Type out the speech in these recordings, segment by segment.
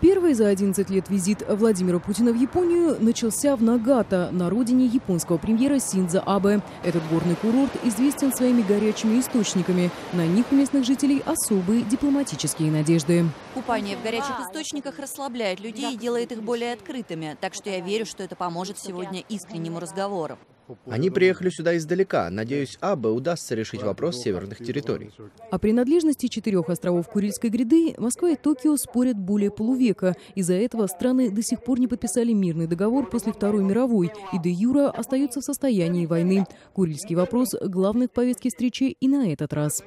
Первый за 11 лет визит Владимира Путина в Японию начался в Нагата, на родине японского премьера Синдзо Абе. Этот горный курорт известен своими горячими источниками. На них у местных жителей особые дипломатические надежды. Купание в горячих источниках расслабляет людей и делает их более открытыми. Так что я верю, что это поможет сегодня искреннему разговору. Они приехали сюда издалека. Надеюсь, Абе удастся решить вопрос северных территорий. О принадлежности 4 островов Курильской гряды Москва и Токио спорят более полувека. Из-за этого страны до сих пор не подписали мирный договор после Второй мировой и де-юре остаются в состоянии войны. Курильский вопрос – главный в повестке встречи и на этот раз.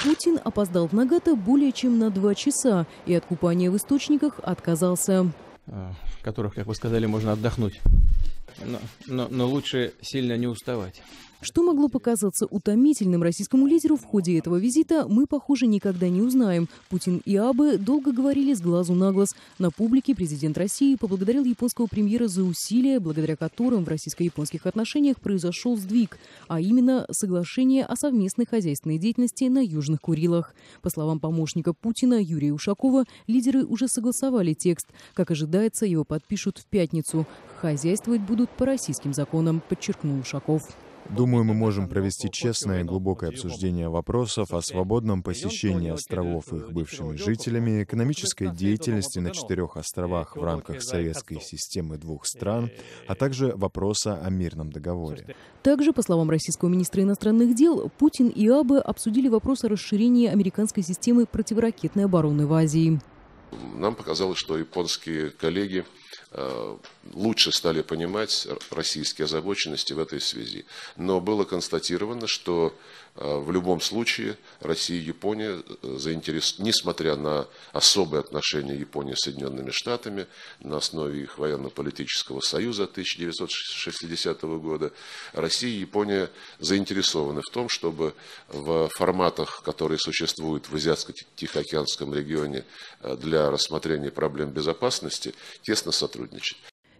Путин опоздал в Нагата более чем на 2 часа и от купания в источниках отказался. В которых, как вы сказали, можно отдохнуть. Но лучше сильно не уставать. Что могло показаться утомительным российскому лидеру в ходе этого визита, мы, похоже, никогда не узнаем. Путин и Абе долго говорили с глазу на глаз. На публике президент России поблагодарил японского премьера за усилия, благодаря которым в российско-японских отношениях произошел сдвиг, а именно соглашение о совместной хозяйственной деятельности на Южных Курилах. По словам помощника Путина Юрия Ушакова, лидеры уже согласовали текст. Как ожидается, его подпишут в пятницу. Хозяйствовать будут по российским законам, подчеркнул Ушаков. Думаю, мы можем провести честное и глубокое обсуждение вопросов о свободном посещении островов их бывшими жителями, экономической деятельности на 4 островах в рамках советской системы 2 стран, а также вопроса о мирном договоре. Также, по словам российского министра иностранных дел, Путин и Абе обсудили вопрос о расширении американской системы противоракетной обороны в Азии. Нам показалось, что японские коллеги лучше стали понимать российские озабоченности в этой связи. Но было констатировано, что в любом случае Россия и Япония, несмотря на особые отношения Японии с Соединенными Штатами, на основе их военно-политического союза 1960 года, Россия и Япония заинтересованы в том, чтобы в форматах, которые существуют в Азиатско-Тихоокеанском регионе для рассмотрения проблем безопасности, тесно сотрудничать.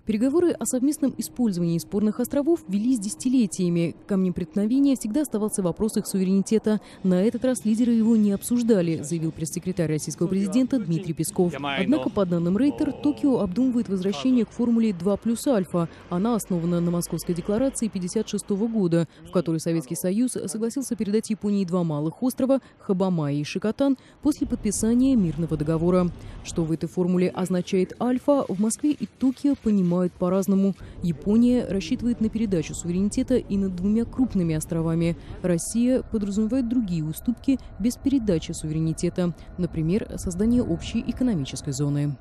Переговоры о совместном использовании спорных островов велись десятилетиями. Камнем преткновения всегда оставался вопрос их суверенитета. На этот раз лидеры его не обсуждали, заявил пресс-секретарь российского президента Дмитрий Песков. Однако, по данным Рейтер, Токио обдумывает возвращение к формуле 2+альфа. Она основана на Московской декларации 1956 года, в которой Советский Союз согласился передать Японии 2 малых острова – Хабамаи и Шикотан после подписания мирного договора. Что в этой формуле означает альфа, в Москве и Токио понимают по-разному. Япония рассчитывает на передачу суверенитета и над 2 крупными островами. Россия подразумевает другие уступки без передачи суверенитета, например, создание общей экономической зоны.